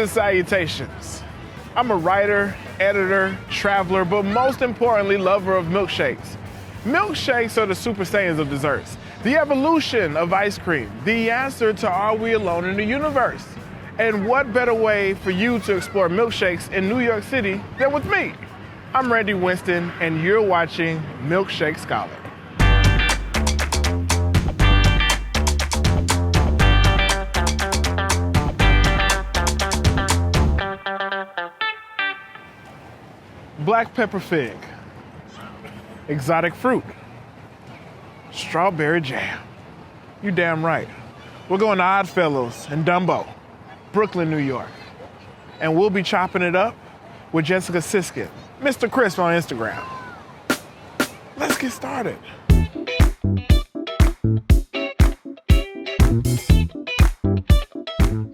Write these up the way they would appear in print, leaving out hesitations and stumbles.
and salutations. I'm a writer, editor, traveler, but most importantly, lover of milkshakes. Milkshakes are the Super Saiyans of desserts, the evolution of ice cream, the answer to are we alone in the universe? And what better way for you to explore milkshakes in New York City than with me? I'm Randy Winston, and you're watching Milkshake Scholar. Black pepper fig, exotic fruit, strawberry jam. You damn right. We're going to OddFellows and DUMBO, Brooklyn, New York. And we'll be chopping it up with Jessica Siskin, Mister Krisp on Instagram. Let's get started.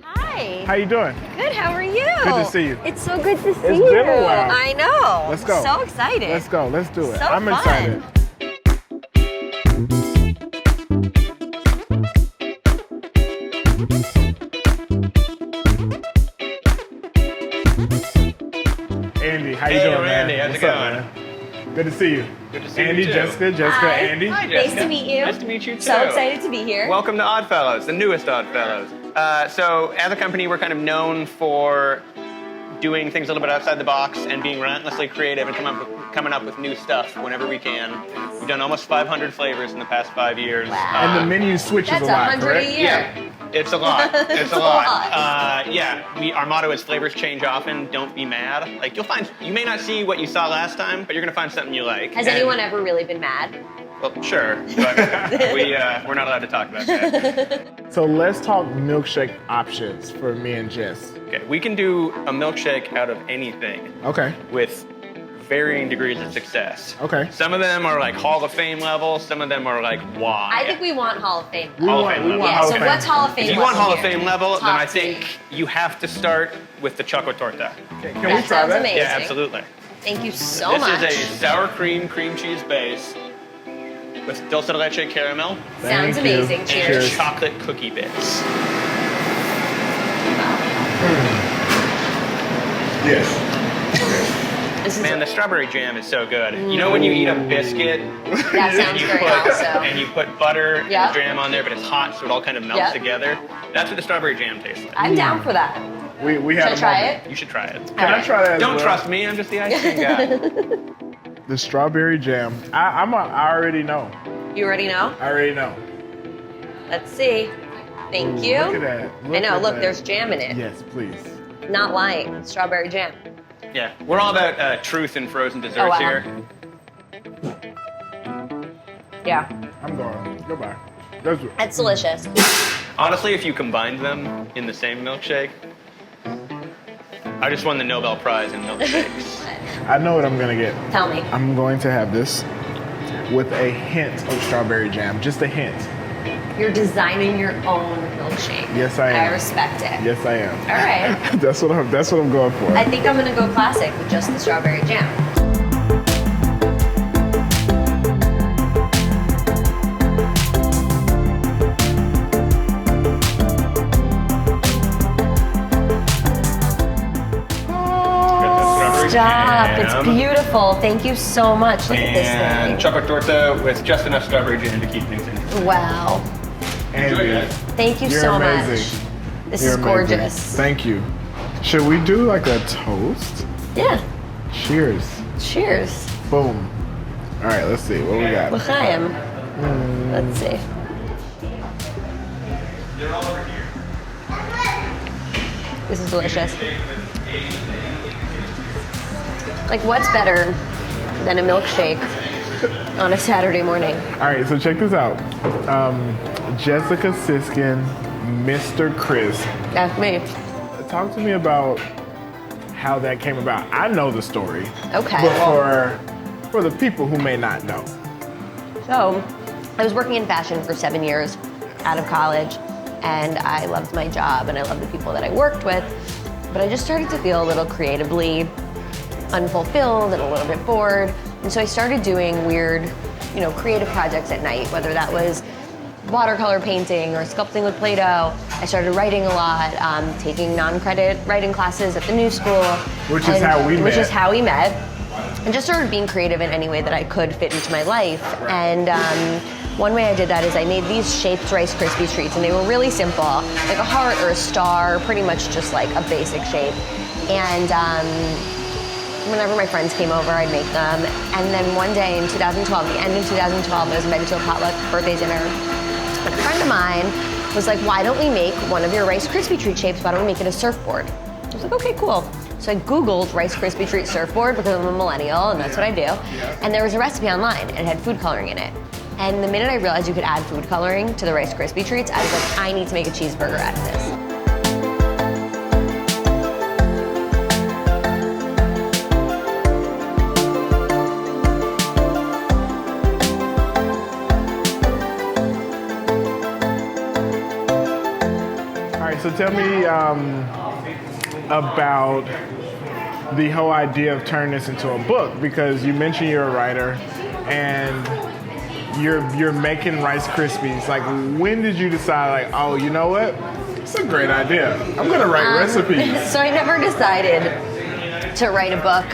Hi. How you doing? Good, how are you? Good to see you. It's so good to see It's you. been a while. I know. Let's go. So excited. Let's go. Let's do it. So I'm fun. excited. Andy, how you doing, Randy, man? how's it What's up, going? man? Good to see you. Good to see Andy, you too. Jessica, Hi. Andy. Hi, Nice Jessica. to meet you. Nice to meet you too. So excited to be here. Welcome to OddFellows, the newest OddFellows. So as a company, we're kind of known for doing things a little bit outside the box and being relentlessly creative and coming up with new stuff whenever we can. We've done almost 500 flavors in the past 5 years. Wow. And the menu switches That's a lot, 100 correct? a year. Yeah, it's a lot. It's a lot. Our motto is flavors change often, don't be mad. Like you may not see what you saw last time, but you're gonna find something you like. Has anyone ever really been mad? Well, sure, but we're not allowed to talk about that. So let's talk milkshake options for me and Jess. Okay, we can do a milkshake out of anything Okay. with varying degrees of success. Okay. Some of them are like Hall of Fame level, some of them are like why. I think we want Hall of Fame. Hall of Fame level. Yeah, so what's Hall of Fame If you level want Hall of here? Fame level, then Top I think three. you have to start with the chocolate torta. Can we That try sounds that? amazing. Yeah, absolutely. Thank you so This much. is a sour cream cheese base with dulce de leche caramel Sounds Thank you. amazing. and Cheers. chocolate cookie bits. Yes. This is Man, the strawberry jam is so good. You know when you eat a biscuit That sounds great also. and you put butter Yep. and jam on there, but it's hot, so it all kind of melts Yep. together? That's what the strawberry jam tastes like. I'm down for that. We Should had I a try moment. it? You should try it. Can I try that as Don't well? trust me, I'm just the ice cream guy. The strawberry jam. I already know. You already know? I already know. Let's see. Thank Ooh, you. Look at that. I know, at look, that. there's jam in it. Yes, please. Not lying. Strawberry jam. Yeah, we're all about truth in frozen desserts Oh, wow. here. Yeah, I'm going. Goodbye. That's that's delicious. Honestly, if you combined them in the same milkshake, I just won the Nobel Prize in milkshakes. I know what I'm gonna get. Tell me. I'm going to have this with a hint of strawberry jam. Just a hint. You're designing your own milkshake. Yes, I am. I respect it. Yes, I am. All right. That's what I'm going for. I think I'm gonna go classic with just the strawberry jam. Stop. It's beautiful. Thank you so much. Look at And this chocolate torta with just enough strawberry jam to keep things in. thing. Wow. Andy, Enjoy it. Thank you you're so amazing. much. This You're is amazing. gorgeous. Thank you. Should we do like a toast? Yeah. Cheers. Cheers. Boom. All right, let's see. What we got? L'chaim. Let's see. This is delicious. Like, what's better than a milkshake on a Saturday morning? All right, so check this out. Jessica Siskin, Mister Krisp. That's me. Talk to me about how that came about. I know the story. Okay. But for the people who may not know. So, I was working in fashion for 7 years out of college, and I loved my job and I loved the people that I worked with, but I just started to feel a little creatively unfulfilled and a little bit bored. And so I started doing weird, creative projects at night, whether that was watercolor painting or sculpting with Play-Doh. I started writing a lot, taking non-credit writing classes at the New School. Which is how we met. Which is how we met. And just started being creative in any way that I could fit into my life. And one way I did that is I made these shaped Rice Krispie treats, and they were really simple, like a heart or a star, pretty much just like a basic shape. And whenever my friends came over, I'd make them. And then one day in 2012, the end of 2012, I was invited to a potluck birthday dinner. And a friend of mine was like, why don't we make one of your Rice Krispie treat shapes? Why don't we make it a surfboard? I was like, okay, cool. So I Googled Rice Krispie treat surfboard because I'm a millennial and that's what I do. And there was a recipe online and it had food coloring in it. And the minute I realized you could add food coloring to the Rice Krispie treats, I was like, I need to make a cheeseburger out of this. So tell me about the whole idea of turning this into a book, because you mentioned you're a writer and you're making Rice Krispies. Like, when did you decide, like, oh, you know what? It's a great idea. I'm gonna write recipes. So I never decided to write a book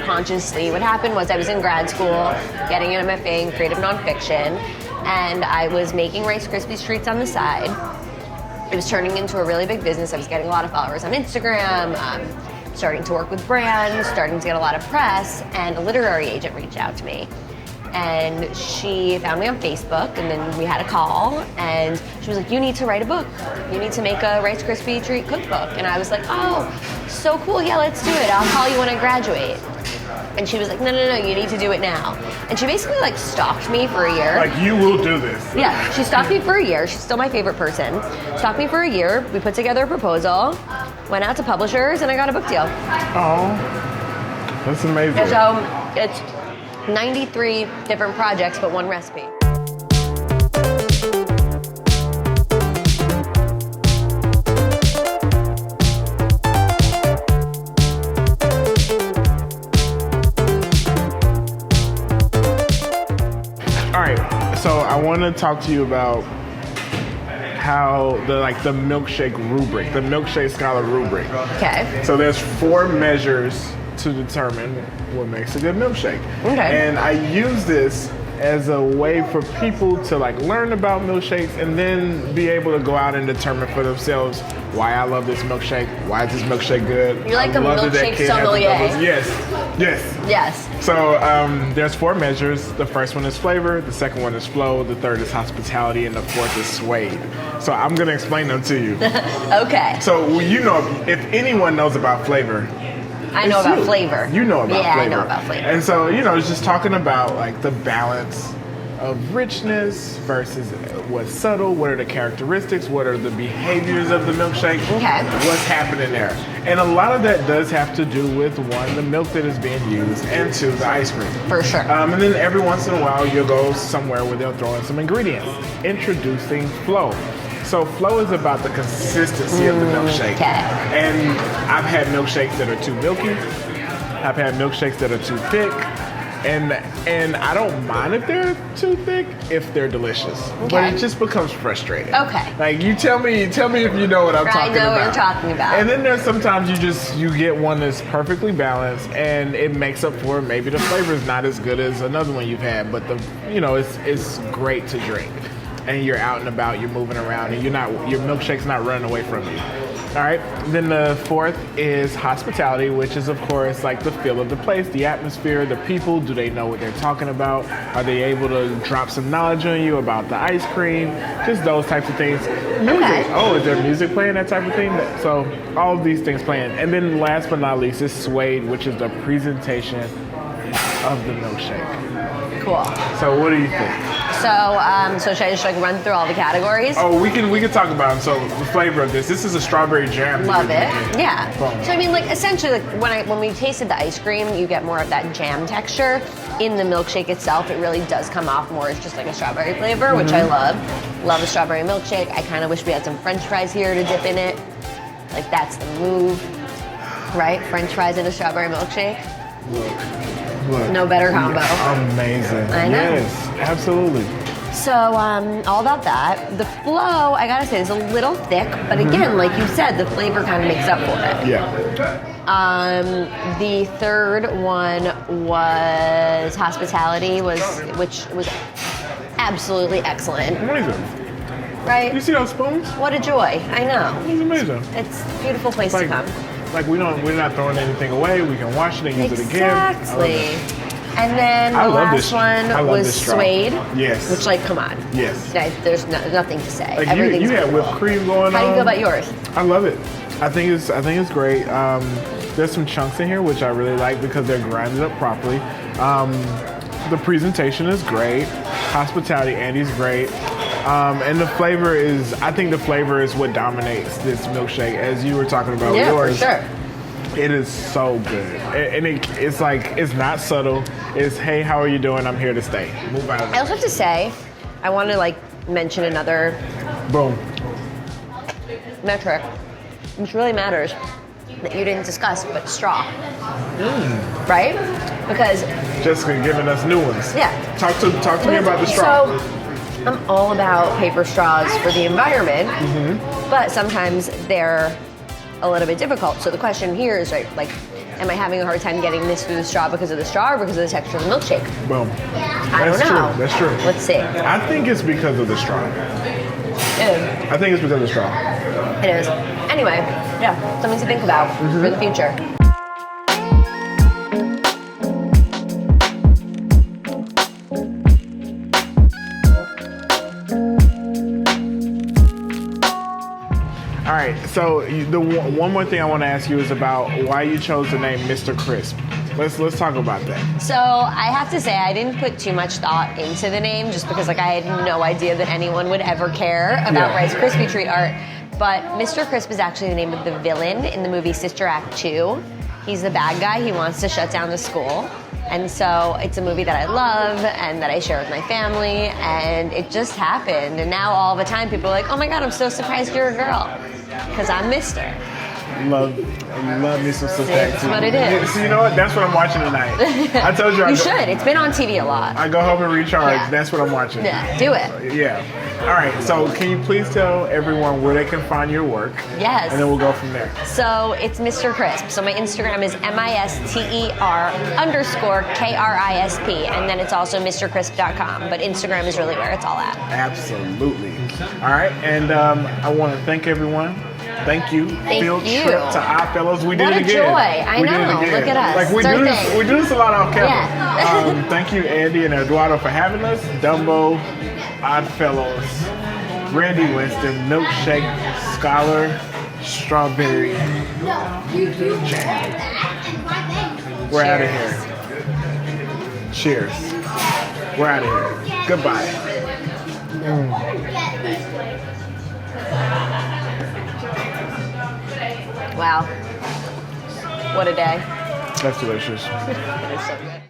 consciously. What happened was I was in grad school, getting an MFA in creative nonfiction, and I was making Rice Krispies treats on the side. It was turning into a really big business. I was getting a lot of followers on Instagram, starting to work with brands, starting to get a lot of press, and a literary agent reached out to me. And she found me on Facebook, and then we had a call, and she was like, you need to write a book. You need to make a Rice Krispie treat cookbook. And I was like, oh, so cool, yeah, let's do it. I'll call you when I graduate. And she was like, no, you need to do it now. And she basically like stalked me for a year. Like, you will do this. Yeah, she stalked me for a year. She's still my favorite person. Stalked me for a year. We put together a proposal, went out to publishers, and I got a book deal. Oh, that's amazing. And so it's 93 different projects, but one recipe. So I want to talk to you about how the Milkshake Rubric, the Milkshake Scholar Rubric. Okay. So there's 4 measures to determine what makes a good milkshake. Okay. And I use this as a way for people to learn about milkshakes and then be able to go out and determine for themselves why I love this milkshake, why is this milkshake good. You're like a milkshake sommelier. Yes. Yes. So there's 4 measures. The first one is flavor, the second one is flow, the third is hospitality, and the fourth is suede. So I'm gonna explain them to you. Okay. So you know, if anyone knows about flavor, I know about flavor. You know about flavor. Yeah, I know about flavor. And so, it's just talking about the balance of richness versus what's subtle, what are the characteristics, what are the behaviors of the milkshake, okay, what's happening there. And a lot of that does have to do with, 1, the milk that is being used, and 2, the ice cream. For sure. And then every once in a while, you'll go somewhere where they'll throw in some ingredients. Introducing flow. So flow is about the consistency of the milkshake. Okay. And I've had milkshakes that are too milky. I've had milkshakes that are too thick. And I don't mind if they're too thick if they're delicious. Okay. But it just becomes frustrating. Okay. Like, you tell me if you know what I'm talking about. I know what you're talking about. And then there's sometimes you get one that's perfectly balanced and it makes up for maybe the flavor is not as good as another one you've had, but it's great to drink. And you're out and about, you're moving around, and your milkshake's not running away from you. All right. Then the fourth is hospitality, which is of course the feel of the place, the atmosphere, the people. Do they know what they're talking about? Are they able to drop some knowledge on you about the ice cream? Just those types of things. Music. Okay. Oh, is there music playing, that type of thing? So all of these things playing. And then last but not least is suede, which is the presentation of the milkshake. Cool. So what do you think? So should I just run through all the categories? Oh, we can talk about them. So the flavor of this is a strawberry jam. Love it. Yeah. Boom. So I mean, essentially, when we tasted the ice cream, you get more of that jam texture. In the milkshake itself, it really does come off more as just a strawberry flavor, which I love. Love a strawberry milkshake. I kind of wish we had some French fries here to dip in it. That's the move, right? French fries in a strawberry milkshake. Look. No better combo. Amazing. I know. Yes, absolutely. So all about that. The flow, I gotta say, is a little thick, but again, like you said, the flavor kind of makes up for it. Yeah. The third one was hospitality, which was absolutely excellent. Amazing. Right? You see those spoons? What a joy! I know. It's amazing. It's a beautiful place to come. Like we're not throwing anything away. We can wash it and use it again. Exactly. And then the last one was suede. Yes. Which, like, come on. Yes. There's nothing to say. Like Everything's you had whipped cream going on. How do you feel about yours? I love it. I think it's great. There's some chunks in here which I really like because they're grinded up properly. The presentation is great. Hospitality, Andy's great. And I think the flavor is what dominates this milkshake, as you were talking about with yours. Yeah, for sure. It is so good. And it's like, it's not subtle. It's, hey, how are you doing? I'm here to stay. Move out of I also have to say, I want to, like, mention another Boom. metric, which really matters, that you didn't discuss, but straw. Right? Because Jessica giving us new ones. Yeah. Talk to me about the straw. So, I'm all about paper straws for the environment, but sometimes they're a little bit difficult. So the question here is, right, like, am I having a hard time getting this through the straw because of the straw or because of the texture of the milkshake? Boom. I don't know. That's true. Let's see. I think it's because of the straw. I think it's because of the straw. It is. Anyway, yeah, something to think about for the future. All right, so the one more thing I want to ask you is about why you chose the name Mister Krisp. Let's talk about that. So I have to say I didn't put too much thought into the name just because, like, I had no idea that anyone would ever care about Rice Krispie treat art. But Mister Krisp is actually the name of the villain in the movie Sister Act 2. He's the bad guy. He wants to shut down the school. And so it's a movie that I love and that I share with my family, and it just happened. And now all the time people are like, oh my God, I'm so surprised you're a girl. Because I'm Mister. Love me some Sister Act 2. That's what it is. So you know what? That's what I'm watching tonight. I told you. You should. It's been on TV a lot. I go home and recharge. Yeah. That's what I'm watching. Yeah, do it. Yeah. All right. So can you please tell everyone where they can find your work? Yes. And then we'll go from there. So it's Mister Krisp. So my Instagram is MISTER_KRISP. And then it's also MrKrisp.com. But Instagram is really where it's all at. Absolutely. All right. And I want to thank everyone. Thank you. Field trip to OddFellows. We did it again. What a joy. I know. Look at us. Like we do this a lot off camera. Yeah. Thank you, Andy and Eduardo, for having us. Dumbo, OddFellows, Randy Winston, Milkshake Scholar, Strawberry Jam. We're out of here. Cheers. We're out of here. Goodbye. Wow. What a day. That's delicious. It is so good.